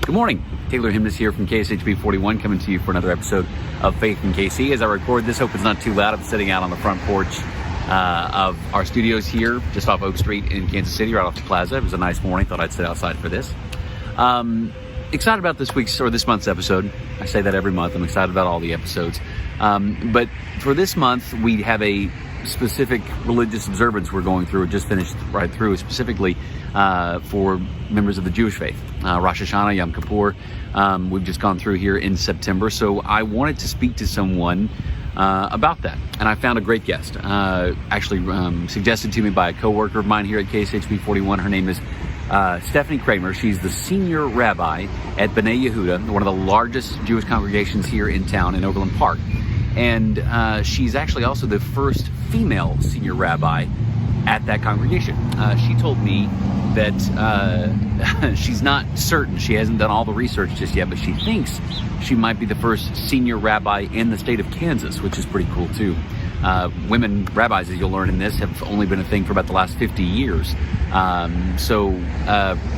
Good morning. Taylor Himness here from KSHB 41 coming to you for another episode of Faith in KC. As I record this, hope it's not too loud. I'm sitting out on the front porch of our studios here just off Oak Street in Kansas City, right off the plaza. It was a nice morning. Thought I'd sit outside for this. Excited about this month's episode. I say that every month. I'm excited about all the episodes. But for this month, we have a specific religious observance we're going through. It just finished right through, specifically for members of the Jewish faith. Rosh Hashanah, Yom Kippur. We've just gone through here in September. So I wanted to speak to someone about that. And I found a great guest, actually suggested to me by a coworker of mine here at KSHB 41. Her name is Stephanie Kramer. She's the senior rabbi at Bnei Yehuda, one of the largest Jewish congregations here in town in Overland Park. And she's actually also the first female senior rabbi at that congregation. She told me that she's not certain. She hasn't done all the research just yet, but she thinks she might be the first senior rabbi in the state of Kansas, which is pretty cool too. Women rabbis, as you'll learn in this, have only been a thing for about the last 50 years. So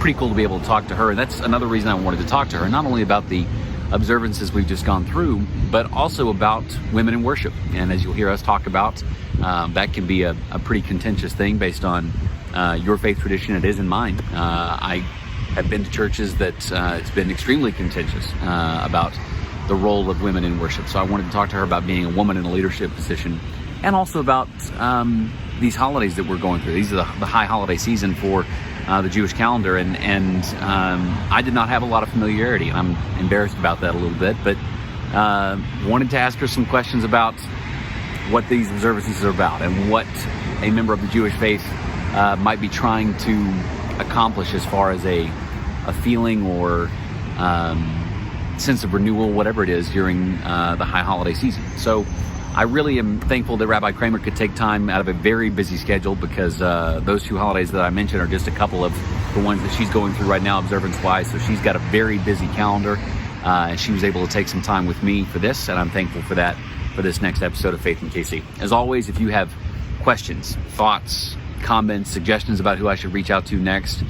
pretty cool to be able to talk to her. And that's another reason I wanted to talk to her, not only about the observances we've just gone through, but also about women in worship. And as you'll hear us talk about, that can be a pretty contentious thing based on your faith tradition. It is in mine. I have been to churches that it's been extremely contentious about the role of women in worship. So I wanted to talk to her about being a woman in a leadership position, and also about these holidays that we're going through. These are the high holiday season for the Jewish calendar, and I did not have a lot of familiarity. I'm embarrassed about that a little bit, but wanted to ask her some questions about what these observances are about and what a member of the Jewish faith might be trying to accomplish as far as a feeling or sense of renewal, whatever it is, during the high holiday season. So I really am thankful that Rabbi Kramer could take time out of a very busy schedule, because those two holidays that I mentioned are just a couple of the ones that she's going through right now, observance-wise. So she's got a very busy calendar, and she was able to take some time with me for this, and I'm thankful for that for this next episode of Faith in KC. As always, if you have questions, thoughts, comments, suggestions about who I should reach out to next,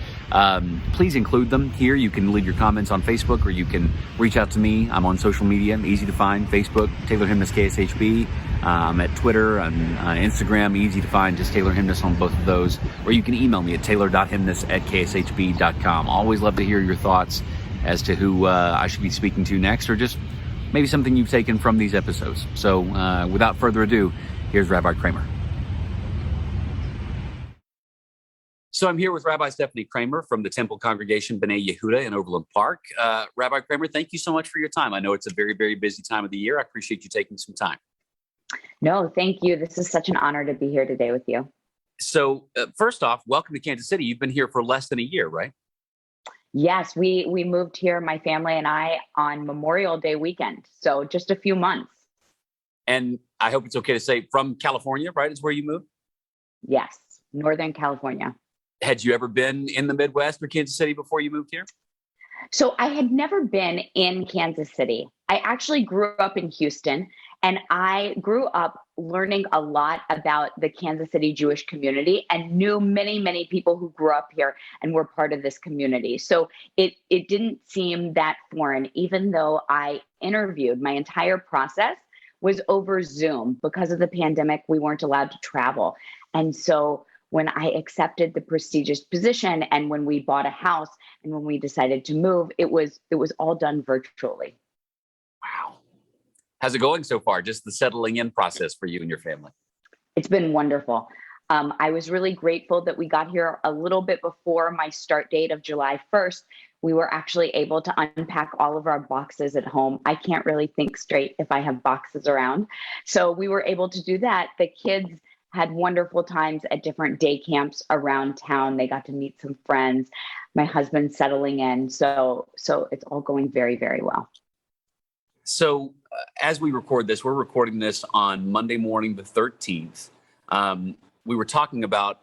please include them here. You can leave your comments on Facebook, or you can reach out to me. I'm on social media, easy to find. Facebook, Taylor Himness KSHB. I'm at Twitter and Instagram, easy to find, just Taylor Himness on both of those. Or you can email me at taylor.himness@kshb.com. Always love to hear your thoughts as to who I should be speaking to next, or just maybe something you've taken from these episodes. So without further ado, here's Rabbi Kramer. So I'm here with Rabbi Stephanie Kramer from the Temple Congregation Bnei Yehuda in Overland Park. Rabbi Kramer, thank you so much for your time. I know it's a very, very busy time of the year. I appreciate you taking some time. No, thank you. This is such an honor to be here today with you. So first off, welcome to Kansas City. You've been here for less than a year, right? Yes, we moved here, my family and I, on Memorial Day weekend. So just a few months. And I hope it's okay to say from California, right, is where you moved? Yes, Northern California. Had you ever been in the Midwest or Kansas City before you moved here? So I had never been in Kansas City. I actually grew up in Houston, and I grew up learning a lot about the Kansas City Jewish community and knew many, many people who grew up here and were part of this community. So it didn't seem that foreign, even though I interviewed. My entire process was over Zoom. Because of the pandemic, we weren't allowed to travel. And so when I accepted the prestigious position, and when we bought a house, and when we decided to move, it was all done virtually. Wow. How's it going so far? Just the settling in process for you and your family? It's been wonderful. I was really grateful that we got here a little bit before my start date of July 1st. We were actually able to unpack all of our boxes at home. I can't really think straight if I have boxes around. So we were able to do that. The kids had wonderful times at different day camps around town. They got to meet some friends. My husband's settling in. So it's all going very, very well. So as we record this, we're recording this on Monday morning, the 13th. We were talking about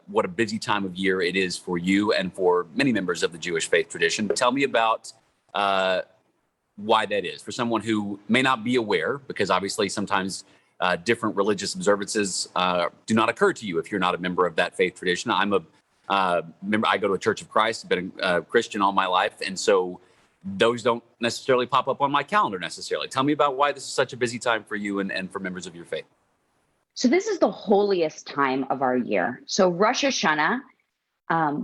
what a busy time of year it is for you and for many members of the Jewish faith tradition. Tell me about why that is for someone who may not be aware, because obviously sometimes different religious observances do not occur to you if you're not a member of that faith tradition. I'm Remember, I go to a Church of Christ, I've been a Christian all my life. And so those don't necessarily pop up on my calendar necessarily. Tell me about why this is such a busy time for you and for members of your faith. So this is the holiest time of our year. So Rosh Hashanah,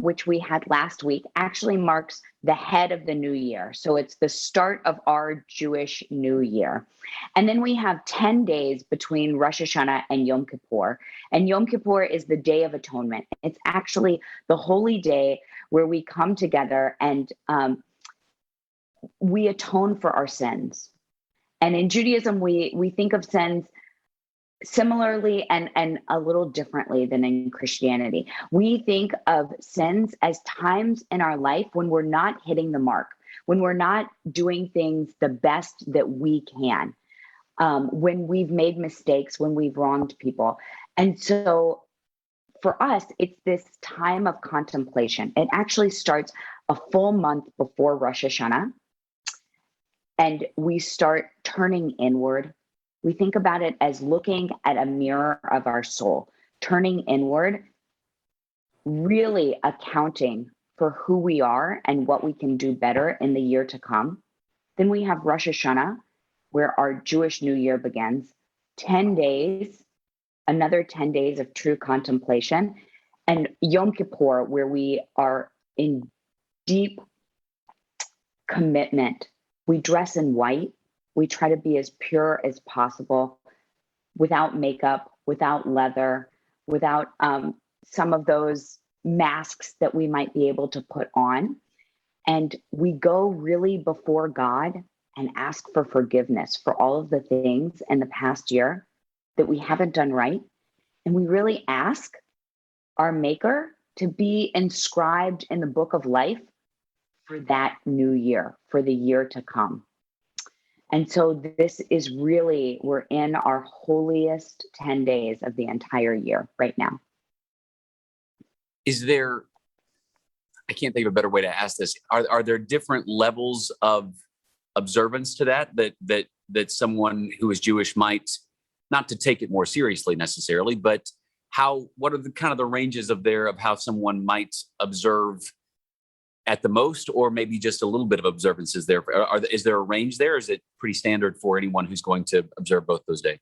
which we had last week, actually marks the head of the new year. So it's the start of our Jewish New Year. And then we have 10 days between Rosh Hashanah and Yom Kippur. And Yom Kippur is the Day of Atonement. It's actually the holy day where we come together and we atone for our sins. And in Judaism, we think of sins similarly and a little differently than in Christianity. We think of sins as times in our life when we're not hitting the mark, when we're not doing things the best that we can, when we've made mistakes, when we've wronged people. And so for us, it's this time of contemplation. It actually starts a full month before Rosh Hashanah, and we start turning inward. We think about it as looking at a mirror of our soul, turning inward, really accounting for who we are and what we can do better in the year to come. Then we have Rosh Hashanah, where our Jewish New Year begins, 10 days, another 10 days of true contemplation, and Yom Kippur, where we are in deep commitment. We dress in white. We try to be as pure as possible, without makeup, without leather, without some of those masks that we might be able to put on. And we go really before God and ask for forgiveness for all of the things in the past year that we haven't done right. And we really ask our Maker to be inscribed in the book of life for that new year, for the year to come. And so this is really, we're in our holiest 10 days of the entire year right now. Is there, I can't think of a better way to ask this. Are there different levels of observance to that someone who is Jewish might, not to take it more seriously necessarily, but what are the kind of the ranges of how someone might observe at the most, or maybe just a little bit of observances there? Is there a range there? Or is it pretty standard for anyone who's going to observe both those days?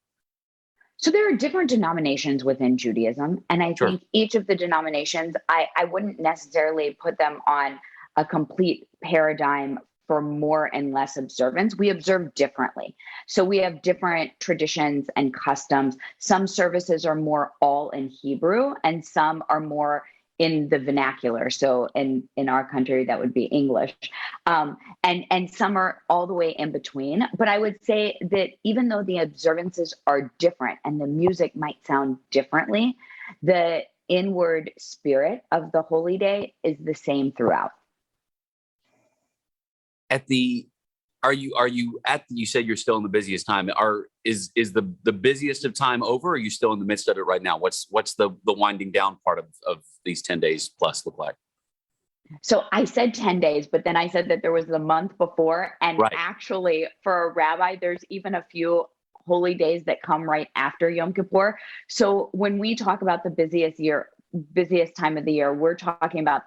So there are different denominations within Judaism. And I think each of the denominations, I wouldn't necessarily put them on a complete paradigm for more and less observance. We observe differently. So we have different traditions and customs. Some services are more all in Hebrew, and some are more in the vernacular. So in our country, that would be English. And some are all the way in between. But I would say that even though the observances are different and the music might sound differently, the inward spirit of the holy day is the same throughout. You said you're still in the busiest time. Is the busiest of time over, or are you still in the midst of it right now? What's the winding down part of these 10 days plus look like? So I said 10 days, but then I said that there was the month before. And actually, for a rabbi, there's even a few holy days that come right after Yom Kippur. So when we talk about the busiest time of the year, we're talking about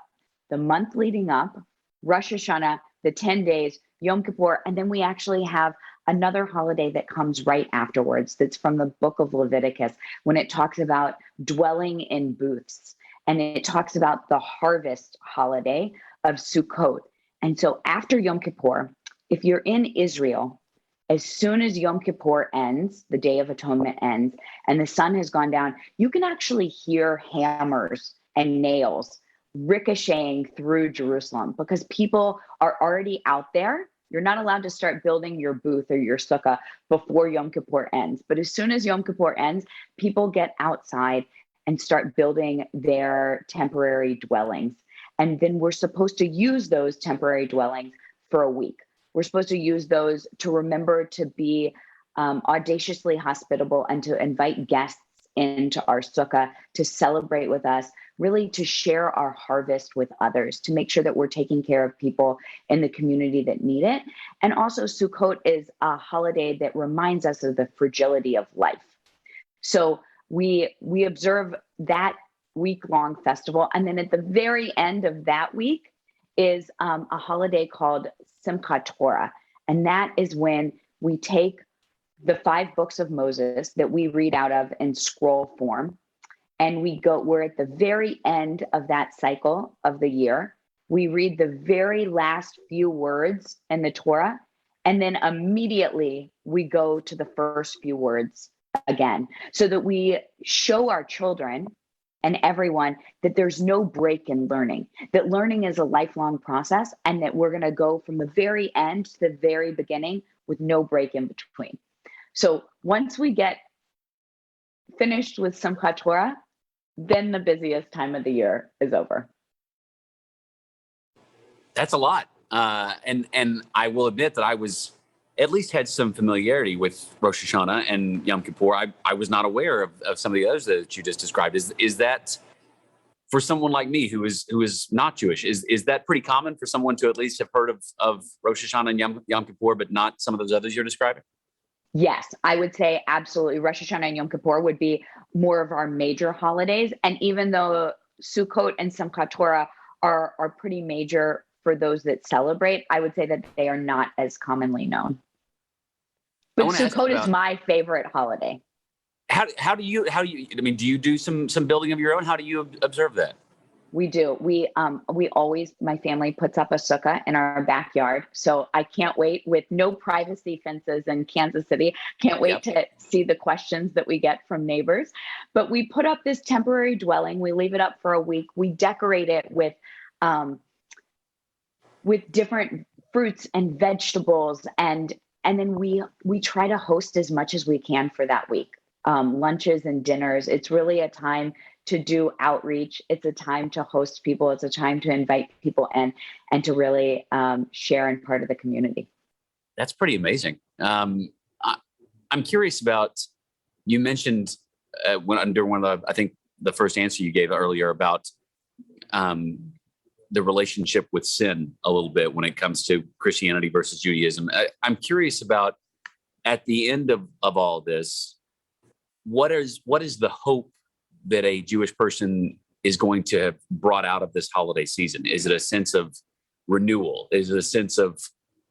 the month leading up, Rosh Hashanah, the 10 days, Yom Kippur, and then we actually have another holiday that comes right afterwards that's from the book of Leviticus, when it talks about dwelling in booths. And it talks about the harvest holiday of Sukkot. And so after Yom Kippur, if you're in Israel, as soon as Yom Kippur ends, the Day of Atonement ends, and the sun has gone down, you can actually hear hammers and nails ricocheting through Jerusalem, because people are already out there. You're not allowed to start building your booth or your sukkah before Yom Kippur ends. But as soon as Yom Kippur ends, people get outside and start building their temporary dwellings. And then we're supposed to use those temporary dwellings for a week. We're supposed to use those to remember to be audaciously hospitable and to invite guests into our sukkah to celebrate with us, really to share our harvest with others, to make sure that we're taking care of people in the community that need it. And also Sukkot is a holiday that reminds us of the fragility of life. So we observe that week-long festival. And then at the very end of that week is a holiday called Simchat Torah. And that is when we take the 5 books of Moses that we read out of in scroll form, and we're at the very end of that cycle of the year. We read the very last few words in the Torah, and then immediately we go to the first few words again, so that we show our children and everyone that there's no break in learning, that learning is a lifelong process, and that we're going to go from the very end to the very beginning with no break in between. So once we get finished with Simchat Torah, then the busiest time of the year is over. That's a lot. And I will admit that I was at least had some familiarity with Rosh Hashanah and Yom Kippur. I was not aware of some of the others that you just described. Is that, for someone like me who is not Jewish, is that pretty common for someone to at least have heard of Rosh Hashanah and Yom Kippur, but not some of those others you're describing? Yes, I would say absolutely. Rosh Hashanah and Yom Kippur would be more of our major holidays. And even though Sukkot and Simchat Torah are pretty major for those that celebrate, I would say that they are not as commonly known. But Sukkot is my favorite holiday. How do you, I mean, do you do some building of your own? How do you observe that? We do. We always, my family puts up a sukkah in our backyard. So I can't wait, with no privacy fences in Kansas City. Can't wait to see the questions that we get from neighbors. But we put up this temporary dwelling. We leave it up for a week. We decorate it with different fruits and vegetables, and then we try to host as much as we can for that week. Lunches and dinners. It's really a time to do outreach. It's a time to host people. It's a time to invite people in and to really share in part of the community. That's pretty amazing. I'm curious about, you mentioned during one of the, I think the first answer you gave earlier about the relationship with sin a little bit when it comes to Christianity versus Judaism. I'm curious about, at the end of all this, what is the hope that a Jewish person is going to have brought out of this holiday season? Is it a sense of renewal? Is it a sense of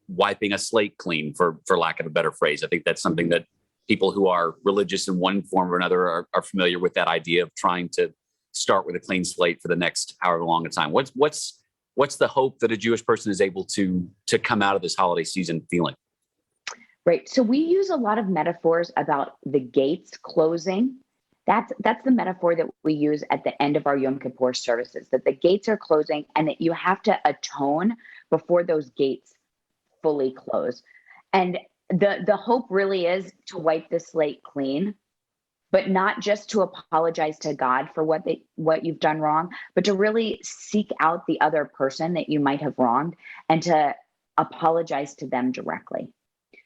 wiping a slate clean, for lack of a better phrase? I think that's something that people who are religious in one form or another are familiar with, that idea of trying to start with a clean slate for the next however long a time. What's the hope that a Jewish person is able to come out of this holiday season feeling? Right. So we use a lot of metaphors about the gates closing. That's the metaphor that we use at the end of our Yom Kippur services, that the gates are closing and that you have to atone before those gates fully close. And the hope really is to wipe the slate clean, but not just to apologize to God for what you've done wrong, but to really seek out the other person that you might have wronged and to apologize to them directly.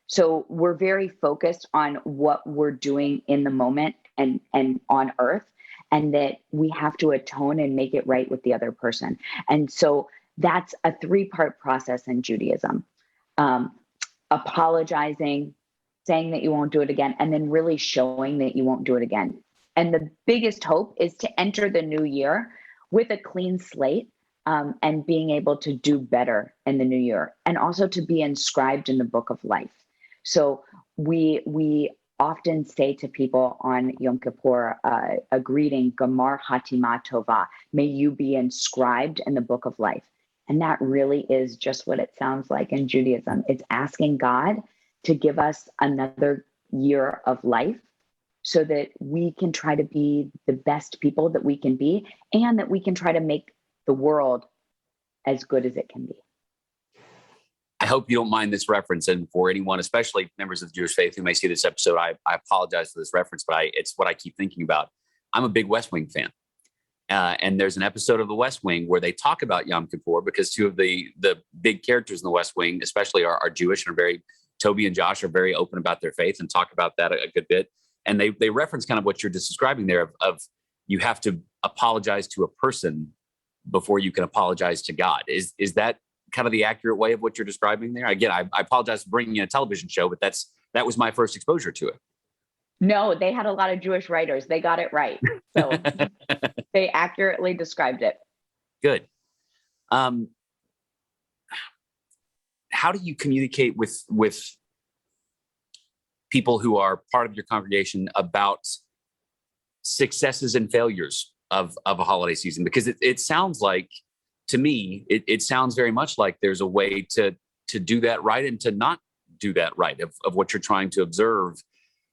So we're very focused on what we're doing in the moment and on earth, and that we have to atone and make it right with the other person. And so that's a 3-part process in Judaism. Apologizing, saying that you won't do it again, and then really showing that you won't do it again. And the biggest hope is to enter the new year with a clean slate, and being able to do better in the new year, and also to be inscribed in the book of life. So we often say to people on Yom Kippur a greeting, Gamar Hatima Tova, may you be inscribed in the book of life. And that really is just what it sounds like in Judaism. It's asking God to give us another year of life so that we can try to be the best people that we can be, and that we can try to make the world as good as it can be. I hope you don't mind this reference. And for anyone, especially members of the Jewish faith who may see this episode, I apologize for this reference, but it's what I keep thinking about. I'm a big West Wing fan. And there's an episode of the West Wing where they talk about Yom Kippur, because 2 of the big characters in the West Wing, especially are Jewish, and Toby and Josh are very open about their faith and talk about that a good bit. And they reference kind of what you're just describing there of you have to apologize to a person before you can apologize to God. Is that kind of the accurate way of what you're describing there? Again, I apologize for bringing in a television show, but that was my first exposure to it. No, they had a lot of Jewish writers. They got it right. So they accurately described it. Good. Um, how do you communicate with people who are part of your congregation about successes and failures of a holiday season? Because it sounds like, to me, it sounds very much like there's a way to do that right and to not do that right of what you're trying to observe,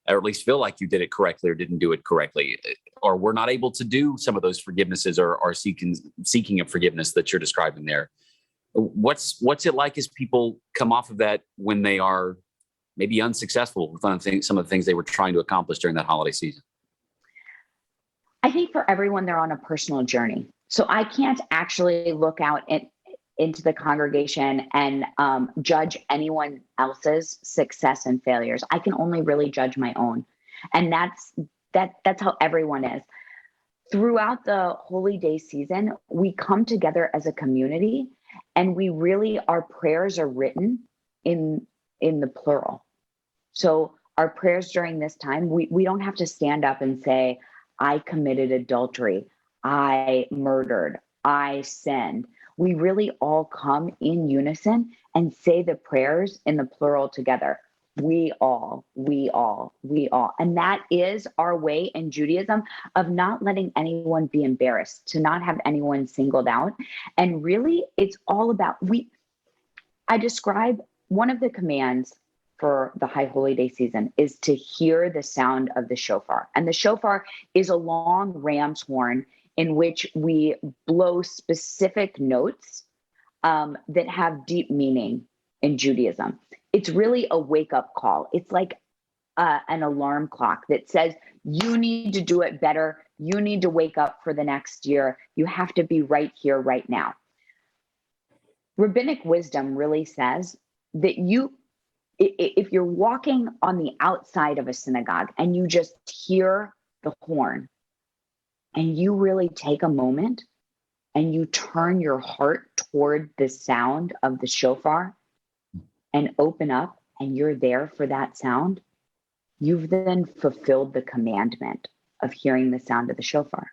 or at least feel like you did it correctly or didn't do it correctly, or we're not able to do some of those forgivenesses or seeking of forgiveness that you're describing there. What's it like as people come off of that when they are maybe unsuccessful with some of the things they were trying to accomplish during that holiday season? I think for everyone, they're on a personal journey. So I can't actually look out into the congregation and judge anyone else's success and failures. I can only really judge my own. And that's how everyone is. Throughout the holy day season, we come together as a community, and our prayers are written in the plural. So our prayers during this time, we don't have to stand up and say, I committed adultery, I murdered, I sinned. We really all come in unison and say the prayers in the plural together. We all, we all, we all. And that is our way in Judaism of not letting anyone be embarrassed, to not have anyone singled out. And really, it's all about, I describe one of the commands for the High Holy Day season is to hear the sound of the shofar. And the shofar is a long ram's horn in which we blow specific notes that have deep meaning in Judaism. It's really a wake-up call. It's like an alarm clock that says, you need to do it better. You need to wake up for the next year. You have to be right here, right now. Rabbinic wisdom really says that if you're walking on the outside of a synagogue and you just hear the horn and you really take a moment and you turn your heart toward the sound of the shofar and open up and you're there for that sound, you've then fulfilled the commandment of hearing the sound of the shofar.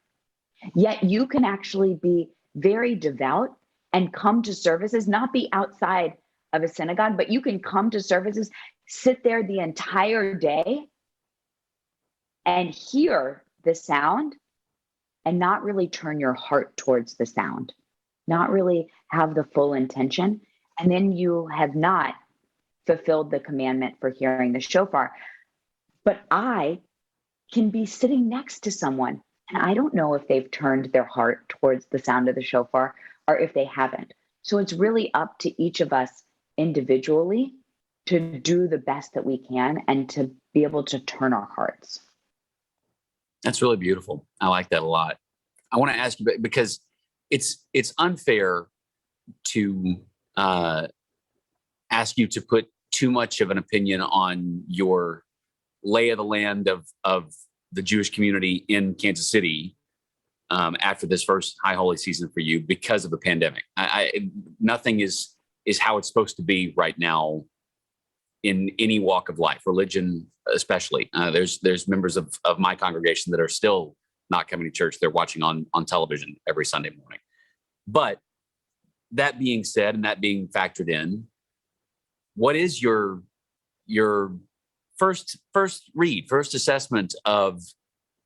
Yet you can actually be very devout and come to services, not be outside of a synagogue, but you can come to services, sit there the entire day and hear the sound and not really turn your heart towards the sound, not really have the full intention. And then you have not fulfilled the commandment for hearing the shofar. But I can be sitting next to someone and I don't know if they've turned their heart towards the sound of the shofar or if they haven't. So it's really up to each of us individually to do the best that we can and to be able to turn our hearts. That's really beautiful. I like that a lot. I want to ask you, because it's unfair to ask you to put too much of an opinion on your lay of the land of the Jewish community in Kansas City after this first High Holy season for you because of the pandemic. Nothing is how it's supposed to be right now in any walk of life, religion especially. There's members of my congregation that are still not coming to church. They're watching on television every Sunday morning. But that being said, and that being factored in, what is your first assessment of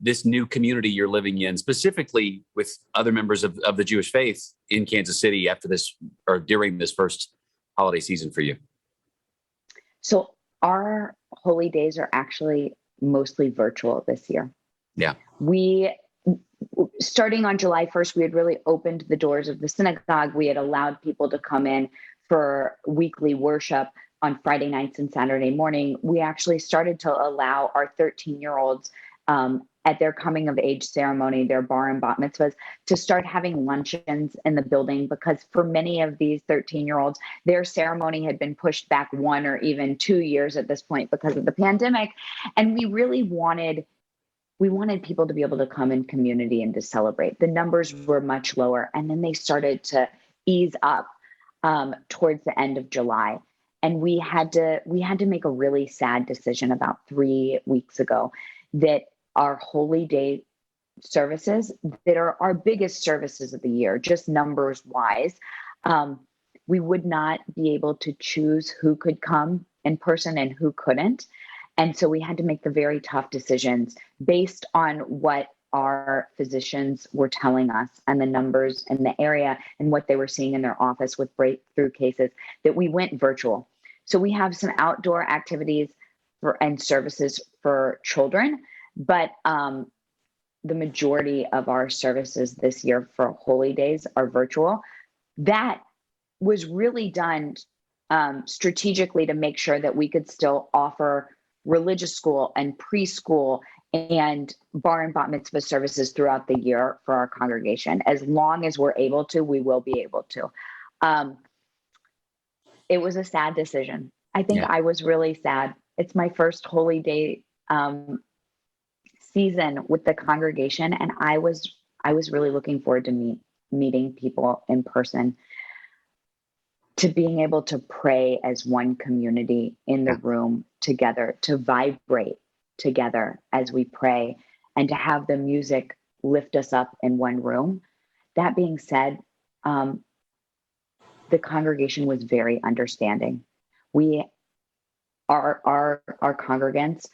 this new community you're living in, specifically with other members of the Jewish faith in Kansas City after this or during this first holiday season for you? So our holy days are actually mostly virtual this year. Yeah. Starting on July 1st, we had really opened the doors of the synagogue. We had allowed people to come in for weekly worship on Friday nights and Saturday morning. We actually started to allow our 13-year-olds at their coming of age ceremony, their bar and bat mitzvahs, to start having luncheons in the building, because for many of these 13-year-olds, their ceremony had been pushed back 1 or even 2 years at this point because of the pandemic. And we really wanted people to be able to come in community and to celebrate. The numbers were much lower, and then they started to ease up towards the end of July. And we had to make a really sad decision about 3 weeks ago. that our holy day services that are our biggest services of the year, just numbers wise, we would not be able to choose who could come in person and who couldn't. And so we had to make the very tough decisions based on what our physicians were telling us and the numbers in the area and what they were seeing in their office with breakthrough cases, that we went virtual. So we have some outdoor activities and services for children, but the majority of our services this year for Holy Days are virtual. That was really done strategically to make sure that we could still offer religious school and preschool and bar and bat mitzvah services throughout the year for our congregation. As long as we're able to, we will be able to. It was a sad decision. I think I was really sad. It's my first Holy Day season with the congregation, and I was really looking forward to meeting people in person, to being able to pray as one community in the room together, to vibrate together as we pray, and to have the music lift us up in one room. That being said, the congregation was very understanding. Our congregants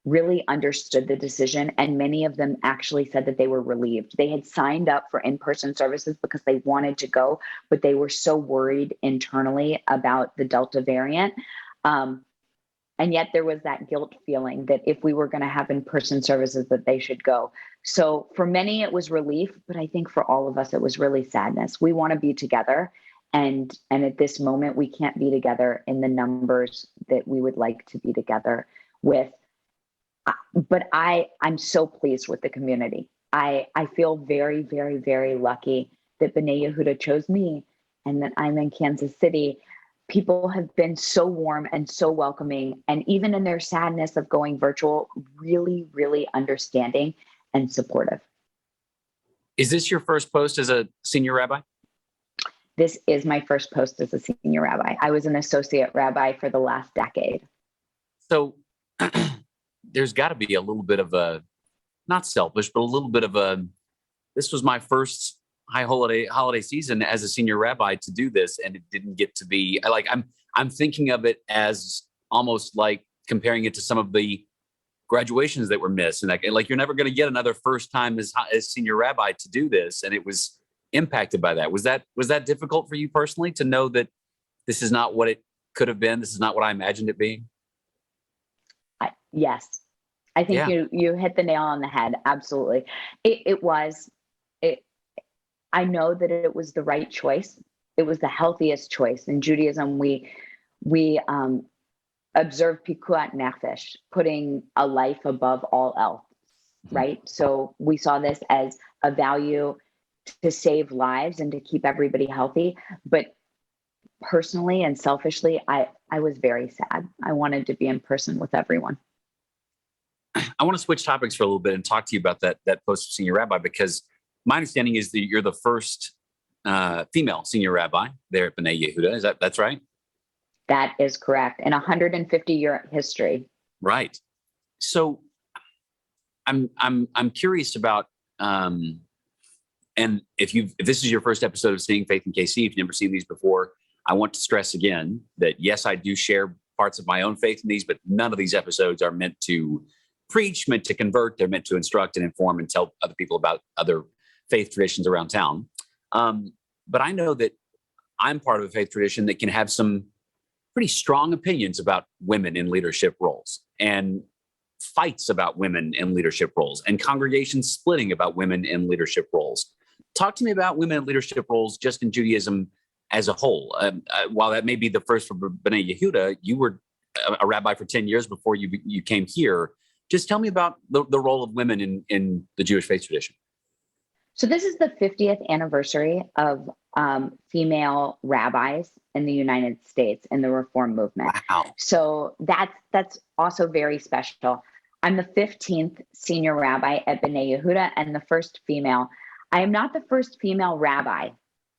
really understood the decision, and many of them actually said that they were relieved. They had signed up for in-person services because they wanted to go, but they were so worried internally about the Delta variant. And yet there was that guilt feeling that if we were going to have in-person services, that they should go. So for many, it was relief, but I think for all of us, it was really sadness. We want to be together. And at this moment, we can't be together in the numbers that we would like to be together with. But I'm so pleased with the community. I feel very, very, very lucky that B'nai Yehuda chose me and that I'm in Kansas City. People have been so warm and so welcoming, and even in their sadness of going virtual, really, really understanding and supportive. Is this your first post as a senior rabbi? This is my first post as a senior rabbi. I was an associate rabbi for the last decade. So there's got to be a little bit of a, not selfish, but a little bit of a, this was my first high holiday season as a senior rabbi to do this, and it didn't get to be like, I'm thinking of it as almost like comparing it to some of the graduations that were missed, and like you're never going to get another first time as senior rabbi to do this, and it was impacted by that. Was that difficult for you personally to know that this is not what it could have been? This is not what I imagined it being? Yes, I think you hit the nail on the head. Absolutely, it was. I know that it was the right choice. It was the healthiest choice. In Judaism, we observe pikuat nefesh, putting a life above all else, right? So we saw this as a value to save lives and to keep everybody healthy. But personally and selfishly, I was very sad. I wanted to be in person with everyone. I want to switch topics for a little bit and talk to you about that post of senior rabbi, because my understanding is that you're the first female senior rabbi there at B'nai Yehuda. That's right? That is correct. In 150-year history. Right. So I'm curious about, and if this is your first episode of Seeing Faith in KC, if you've never seen these before, I want to stress again that yes, I do share parts of my own faith in these, but none of these episodes are meant to preach, meant to convert. They're meant to instruct and inform and tell other people about other faith traditions around town. But I know that I'm part of a faith tradition that can have some pretty strong opinions about women in leadership roles, and fights about women in leadership roles, and congregations splitting about women in leadership roles. Talk to me about women in leadership roles just in Judaism as a whole. While that may be the first for B'nai Yehuda, you were a rabbi for 10 years before you came here. Just tell me about the role of women in the Jewish faith tradition. So this is the 50th anniversary of female rabbis in the United States in the Reform movement. Wow. So that's also very special. I'm the 15th senior rabbi at B'nai Yehuda and the first female. I am not the first female rabbi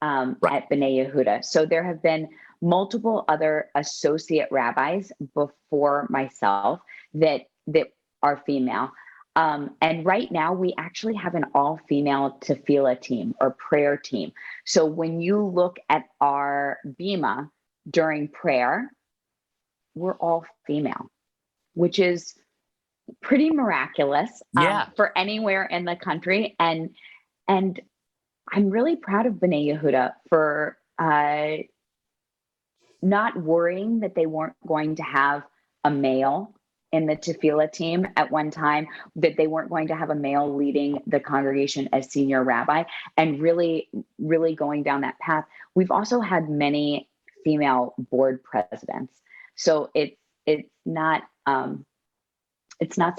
at B'nai Yehuda. So there have been multiple other associate rabbis before myself that are female. And right now, we actually have an all-female tefillah team or prayer team. So when you look at our bima during prayer, we're all female, which is pretty miraculous for anywhere in the country. And I'm really proud of B'nai Yehuda for not worrying that they weren't going to have a male in the tefillah team at one time, that they weren't going to have a male leading the congregation as senior rabbi, and really, really going down that path. We've also had many female board presidents. So it's not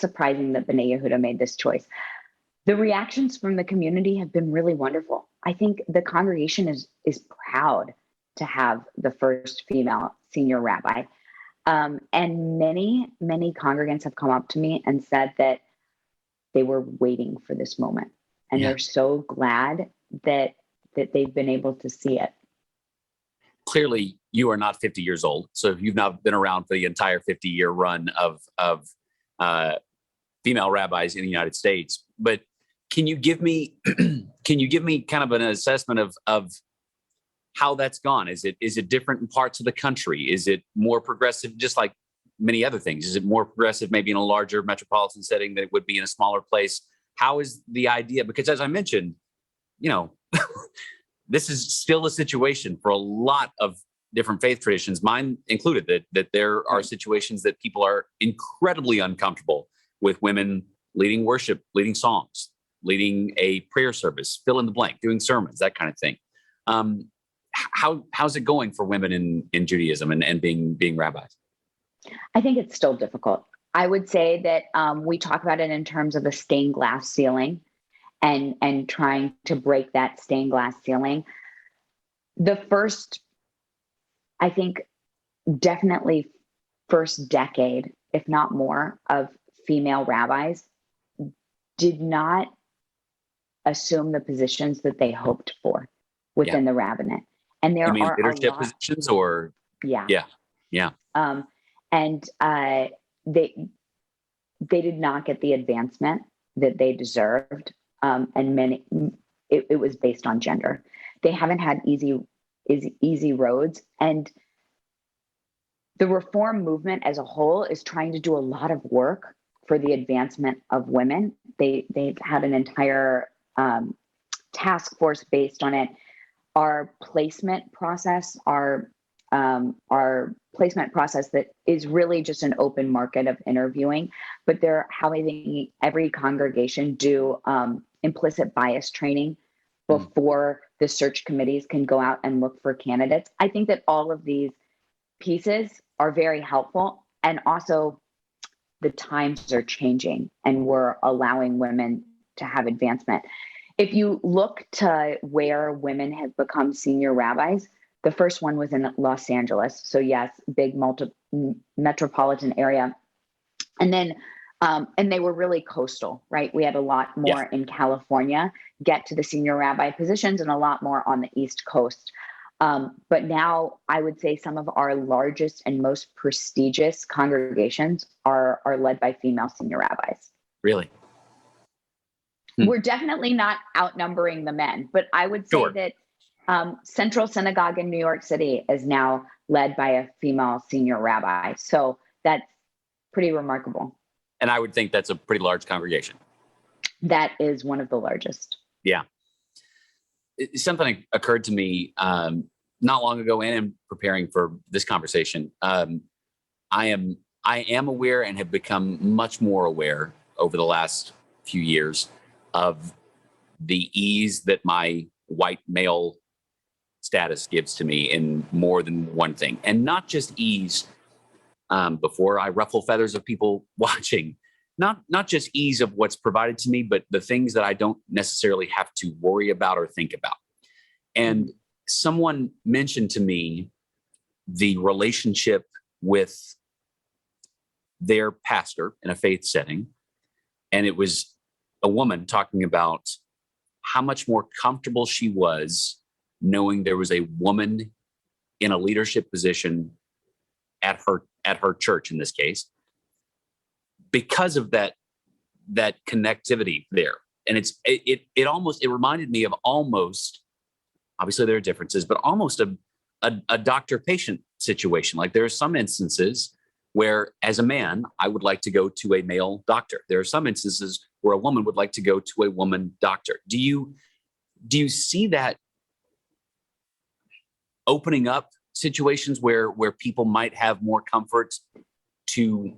surprising that B'nai Yehuda made this choice. The reactions from the community have been really wonderful. I think the congregation is proud to have the first female senior rabbi. And many, many congregants have come up to me and said that they were waiting for this moment. And they're so glad that they've been able to see it. Clearly, you are not 50 years old. So you've not been around for the entire 50-year run of female rabbis in the United States. But can you give me kind of an assessment of how that's gone? Is it different in parts of the country? Is it more progressive, just like many other things? Is it more progressive maybe in a larger metropolitan setting than it would be in a smaller place? How is the idea? Because as I mentioned, this is still a situation for a lot of different faith traditions, mine included, that there are situations that people are incredibly uncomfortable with women leading worship, leading songs, leading a prayer service, fill in the blank, doing sermons, that kind of thing. How's it going for women in Judaism and being rabbis? I think it's still difficult. I would say that we talk about it in terms of a stained glass ceiling and trying to break that stained glass ceiling. The first, I think, definitely first decade, if not more, of female rabbis did not assume the positions that they hoped for within the rabbinate. And there are leadership positions, or and they did not get the advancement that they deserved, and it was based on gender. They haven't had easy roads, and the reform movement as a whole is trying to do a lot of work for the advancement of women. They've had an entire task force based on it. Our placement process, our placement process that is really just an open market of interviewing, but they're having every congregation do implicit bias training before the search committees can go out and look for candidates. I think that all of these pieces are very helpful, and also the times are changing and we're allowing women to have advancement. If you look to where women have become senior rabbis, the first one was in Los Angeles. So yes, big metropolitan area. And then, and they were really coastal, right? We had a lot more in California get to the senior rabbi positions, and a lot more on the East Coast. But now I would say some of our largest and most prestigious congregations are led by female senior rabbis. Really? We're definitely not outnumbering the men, but I would say that Central Synagogue in New York City is now led by a female senior rabbi. So that's pretty remarkable. And I would think that's a pretty large congregation. That is one of the largest. Yeah. Something occurred to me not long ago, and in preparing for this conversation. I am aware and have become much more aware over the last few years of the ease that my white male status gives to me in more than one thing. And not just ease, before I ruffle feathers of people watching, not just ease of what's provided to me, but the things that I don't necessarily have to worry about or think about. And someone mentioned to me the relationship with their pastor in a faith setting. And it was a woman talking about how much more comfortable she was knowing there was a woman in a leadership position at her church, in this case, because of that that connectivity there. And it reminded me of almost, obviously there are differences, but almost a doctor-patient situation. Like there are some instances where, as a man, I would like to go to a male doctor. There are some instances where a woman would like to go to a woman doctor. Do you see that opening up situations where people might have more comfort to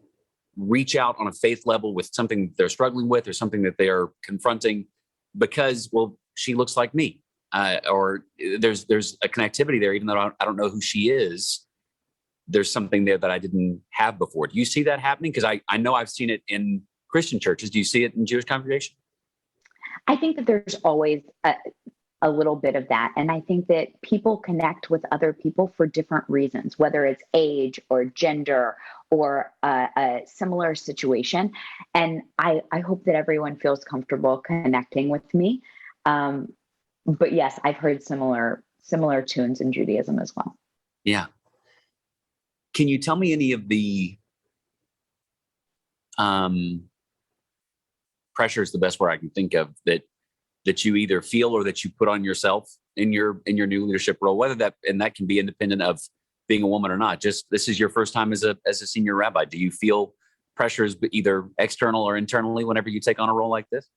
reach out on a faith level with something they're struggling with or something that they are confronting because, well, she looks like me, or there's a connectivity there, even though I don't know who she is. There's something there that I didn't have before. Do you see that happening? Because I know I've seen it in Christian churches. Do you see it in Jewish congregations? I think that there's always a little bit of that. And I think that people connect with other people for different reasons, whether it's age or gender or a similar situation. And I hope that everyone feels comfortable connecting with me. But yes, I've heard similar tunes in Judaism as well. Yeah. Can you tell me any of the pressures, the best word I can think of, that you either feel or that you put on yourself in your new leadership role, whether that can be independent of being a woman or not? Just this is your first time as a senior rabbi. Do you feel pressures either external or internally whenever you take on a role like this?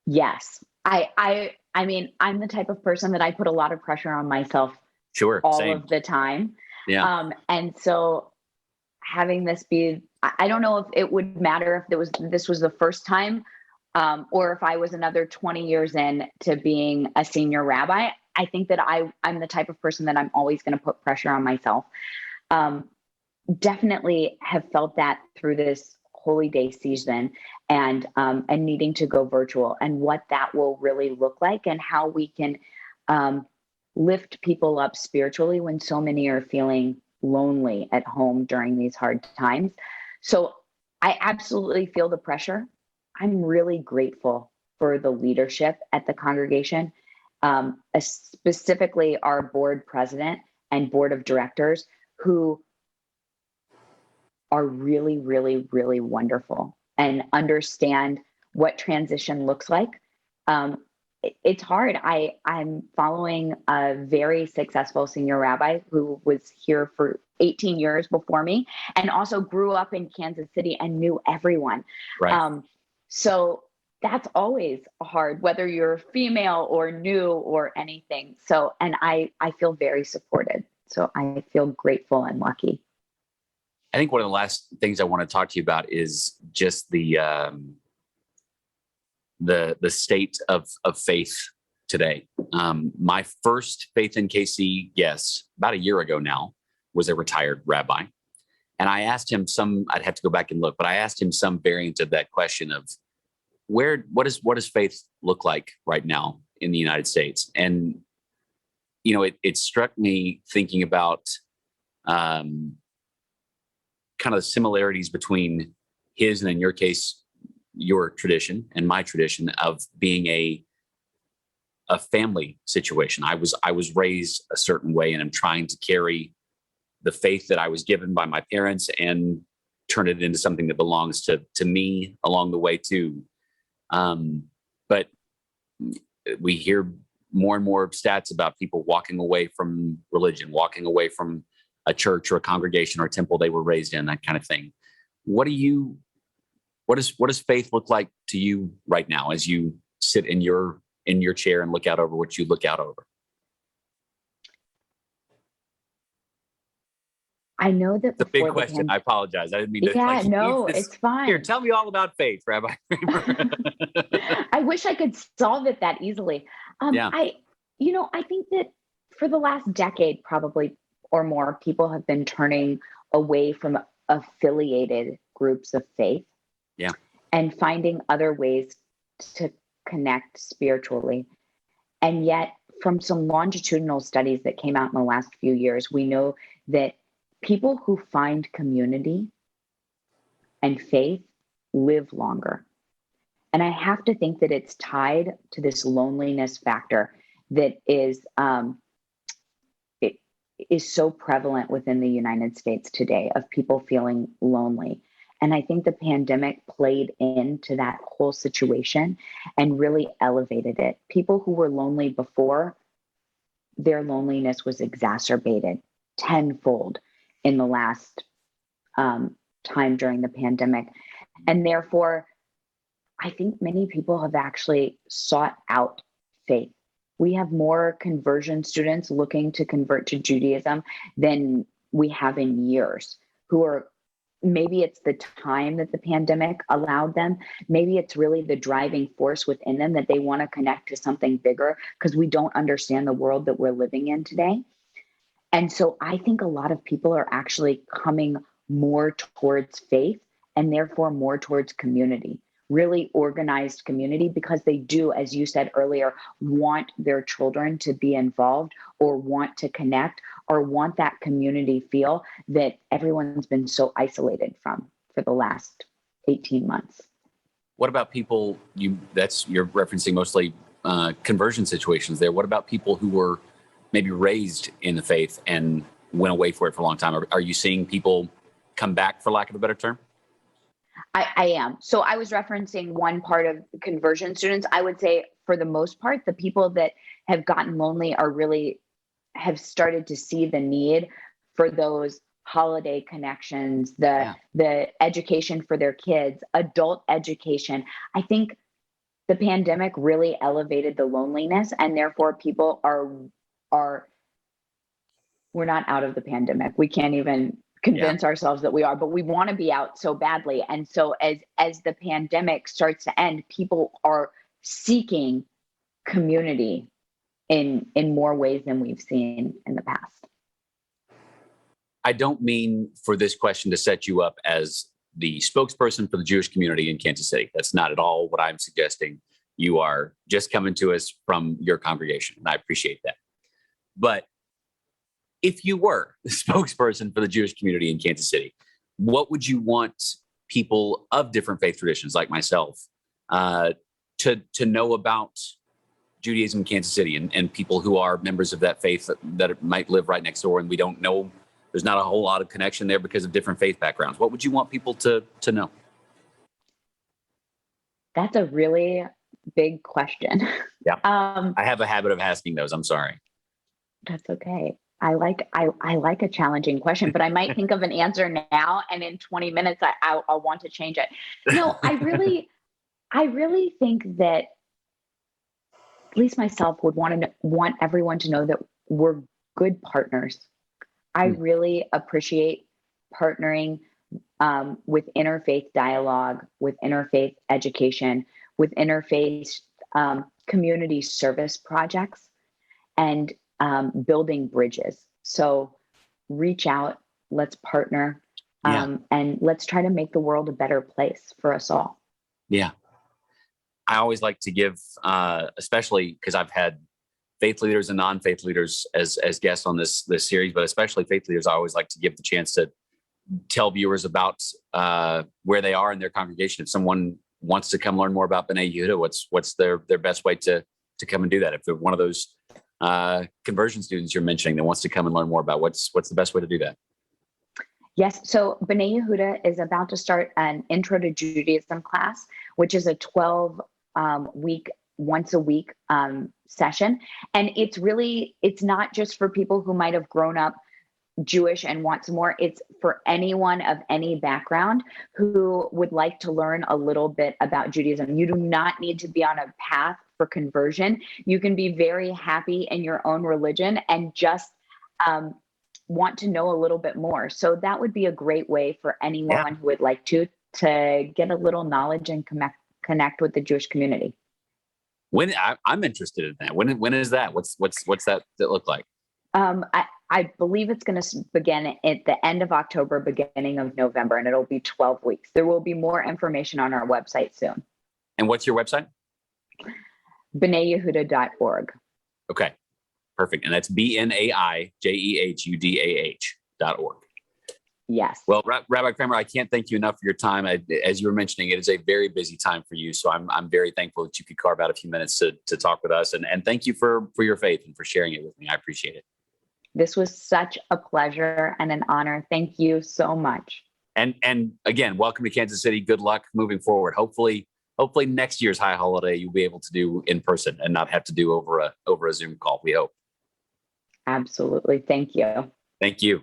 Yes. I mean, I'm the type of person that I put a lot of pressure on myself all of the time. Yeah. And so having this be, I don't know if it would matter if this was the first time, or if I was another 20 years in to being a senior rabbi. I think that I'm the type of person that I'm always going to put pressure on myself. Definitely have felt that through this Holy Day season and needing to go virtual and what that will really look like and how we can lift people up spiritually when so many are feeling lonely at home during these hard times. So I absolutely feel the pressure. I'm really grateful for the leadership at the congregation, specifically our board president and board of directors, who are really, really, really wonderful and understand what transition looks like. It's hard. I'm following a very successful senior rabbi who was here for 18 years before me and also grew up in Kansas City and knew everyone. Right. So that's always hard, whether you're female or new or anything. So, and I feel very supported. So I feel grateful and lucky. I think one of the last things I want to talk to you about is just the state of faith today. My first Faith in KC guest about a year ago now was a retired rabbi. And I asked him I'd have to go back and look, but I asked him some variant of that question of what does faith look like right now in the United States? And, it struck me thinking about kind of the similarities between his and, in your case, your tradition and my tradition of being a family situation. I was raised a certain way, and I'm trying to carry the faith that I was given by my parents and turn it into something that belongs to me along the way too. But we hear more and more stats about people walking away from religion, walking away from a church or a congregation or a temple they were raised in, that kind of thing. What does faith look like to you right now as you sit in your chair and look out over what you look out over? I know that it's a big question. I apologize. I didn't mean to. Yeah, no, it's fine. Here, tell me all about faith, Rabbi Kramer. I wish I could solve it that easily. Yeah. I think that for the last decade, probably or more, people have been turning away from affiliated groups of faith. Yeah. And finding other ways to connect spiritually. And yet, from some longitudinal studies that came out in the last few years, we know that people who find community and faith live longer. And I have to think that it's tied to this loneliness factor that is so prevalent within the United States today, of people feeling lonely. And I think the pandemic played into that whole situation and really elevated it. People who were lonely before, their loneliness was exacerbated tenfold in the last time during the pandemic. And therefore, I think many people have actually sought out faith. We have more conversion students looking to convert to Judaism than we have in years, who are, maybe it's the time that the pandemic allowed them. Maybe it's really the driving force within them that they want to connect to something bigger because we don't understand the world that we're living in today. And so I think a lot of people are actually coming more towards faith and therefore more towards community, really organized community, because they do, as you said earlier, want their children to be involved or want to connect or want that community feel that everyone's been so isolated from for the last 18 months. What about people, you're referencing mostly conversion situations there. What about people who were maybe raised in the faith and went away for it for a long time? Are you seeing people come back, for lack of a better term? I am. So I was referencing one part of conversion students. I would say for the most part, the people that have gotten lonely are really have started to see the need for those holiday connections, the education for their kids, adult education. I think the pandemic really elevated the loneliness, and therefore people are we're not out of the pandemic. We can't even convince ourselves that we are, but we want to be out so badly. And so as the pandemic starts to end, people are seeking community in more ways than we've seen in the past. I don't mean for this question to set you up as the spokesperson for the Jewish community in Kansas City. That's not at all what I'm suggesting. You are just coming to us from your congregation, and I appreciate that. But if you were the spokesperson for the Jewish community in Kansas City, what would you want people of different faith traditions like myself to know about Judaism in Kansas City and people who are members of that faith that might live right next door and we don't know, there's not a whole lot of connection there because of different faith backgrounds? What would you want people to know? That's a really big question. Yeah. I have a habit of asking those. I'm sorry. That's okay. I like a challenging question, but I might think of an answer now, and in 20 minutes I'll want to change it. No, I really think that at least myself would want everyone to know that we're good partners. I really appreciate partnering with interfaith dialogue, with interfaith education, with interfaith community service projects, and building bridges. So reach out, let's partner, and let's try to make the world a better place for us all. Yeah. I always like to give, especially because I've had faith leaders and non-faith leaders as guests on this series, but especially faith leaders, I always like to give the chance to tell viewers about where they are in their congregation. If someone wants to come learn more about B'nai Yehuda, what's their best way to come and do that? If they're one of those conversion students you're mentioning that wants to come and learn more about, what's the best way to do that? Yes. So B'nai Yehuda is about to start an Intro to Judaism class, which is a 12-week, once a week session. And it's not just for people who might have grown up Jewish and want some more. It's for anyone of any background who would like to learn a little bit about Judaism. You do not need to be on a path for conversion. You can be very happy in your own religion and just want to know a little bit more. So that would be a great way for anyone who would like to get a little knowledge and connect with the Jewish community. When I'm interested in that. When is that? What's that look like? I believe it's going to begin at the end of October, beginning of November, and it'll be 12 weeks. There will be more information on our website soon. And what's your website? BnaiYehuda.org. Okay, perfect. And that's BnaiJehudah.org. Yes. Well, Rabbi Kramer, I can't thank you enough for your time. As you were mentioning, it is a very busy time for you. So I'm very thankful that you could carve out a few minutes to talk with us. And thank you for your faith and for sharing it with me. I appreciate it. This was such a pleasure and an honor. Thank you so much. And again, welcome to Kansas City. Good luck moving forward. Hopefully next year's high holiday you'll be able to do in person and not have to do over a Zoom call. We hope. Absolutely. Thank you. Thank you.